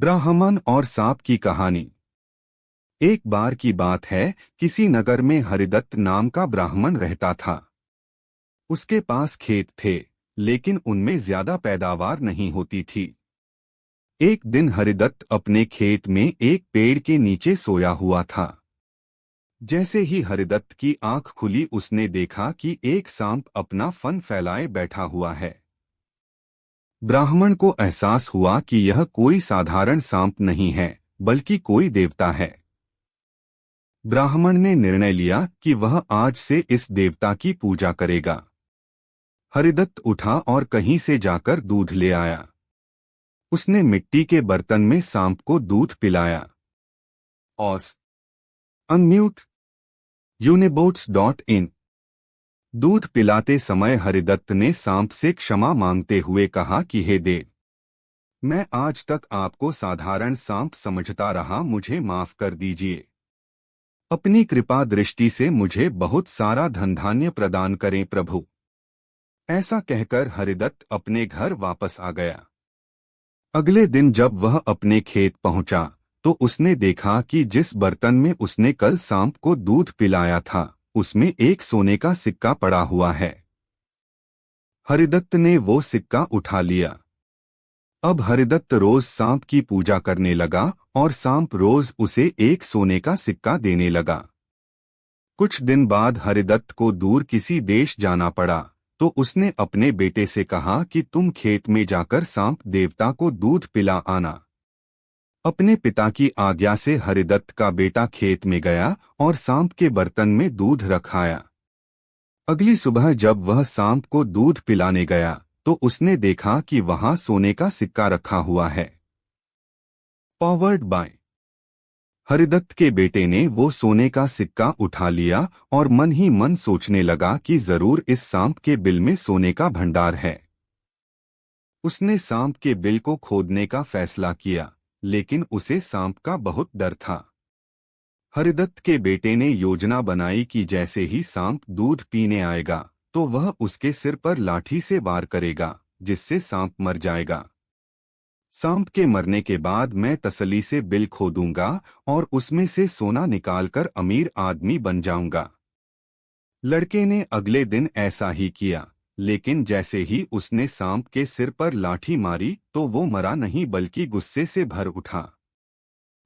ब्राह्मण और सांप की कहानी। एक बार की बात है, किसी नगर में हरिदत्त नाम का ब्राह्मण रहता था। उसके पास खेत थे, लेकिन उनमें ज्यादा पैदावार नहीं होती थी। एक दिन हरिदत्त अपने खेत में एक पेड़ के नीचे सोया हुआ था। जैसे ही हरिदत्त की आंख खुली, उसने देखा कि एक सांप अपना फन फैलाए बैठा हुआ है। ब्राह्मण को एहसास हुआ कि यह कोई साधारण सांप नहीं है, बल्कि कोई देवता है। ब्राह्मण ने निर्णय लिया कि वह आज से इस देवता की पूजा करेगा। हरिदत्त उठा और कहीं से जाकर दूध ले आया। उसने मिट्टी के बर्तन में सांप को दूध पिलाया। ऑस अनम्यूट unibots.in। दूध पिलाते समय हरिदत्त ने सांप से क्षमा मांगते हुए कहा कि हे देव, मैं आज तक आपको साधारण सांप समझता रहा, मुझे माफ कर दीजिए। अपनी कृपा दृष्टि से मुझे बहुत सारा धन धान्य प्रदान करें प्रभु। ऐसा कहकर हरिदत्त अपने घर वापस आ गया। अगले दिन जब वह अपने खेत पहुंचा, तो उसने देखा कि जिस बर्तन में उसने कल सांप को दूध पिलाया था, उसमें एक सोने का सिक्का पड़ा हुआ है। हरिदत्त ने वो सिक्का उठा लिया। अब हरिदत्त रोज सांप की पूजा करने लगा और सांप रोज उसे एक सोने का सिक्का देने लगा। कुछ दिन बाद हरिदत्त को दूर किसी देश जाना पड़ा, तो उसने अपने बेटे से कहा कि तुम खेत में जाकर सांप देवता को दूध पिला आना। अपने पिता की आज्ञा से हरिदत्त का बेटा खेत में गया और सांप के बर्तन में दूध रख आया। अगली सुबह जब वह सांप को दूध पिलाने गया, तो उसने देखा कि वहां सोने का सिक्का रखा हुआ है। पॉवर्ड बाय हरिदत्त के बेटे ने वो सोने का सिक्का उठा लिया और मन ही मन सोचने लगा कि जरूर इस सांप के बिल में सोने का भंडार है। उसने सांप के बिल को खोदने का फैसला किया, लेकिन उसे सांप का बहुत डर था। हरिदत्त के बेटे ने योजना बनाई कि जैसे ही सांप दूध पीने आएगा, तो वह उसके सिर पर लाठी से वार करेगा, जिससे सांप मर जाएगा। सांप के मरने के बाद मैं तसल्ली से बिल खोदूंगा और उसमें से सोना निकालकर अमीर आदमी बन जाऊंगा। लड़के ने अगले दिन ऐसा ही किया, लेकिन जैसे ही उसने सांप के सिर पर लाठी मारी, तो वो मरा नहीं बल्कि गुस्से से भर उठा।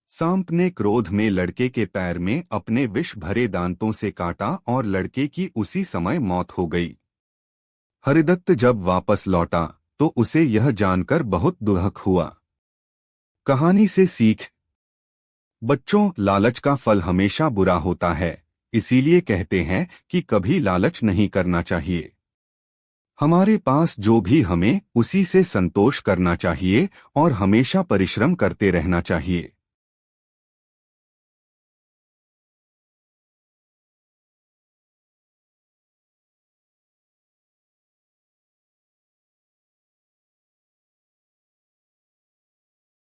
सांप ने क्रोध में लड़के के पैर में अपने विष भरे दांतों से काटा और लड़के की उसी समय मौत हो गई। हरिदत्त जब वापस लौटा, तो उसे यह जानकर बहुत दुख हुआ। कहानी से सीख। बच्चों, लालच का फल हमेशा बुरा होता है, इसीलिए कहते हैं कि कभी लालच नहीं करना चाहिए। हमारे पास जो भी हमें उसी से संतोष करना चाहिए और हमेशा परिश्रम करते रहना चाहिए।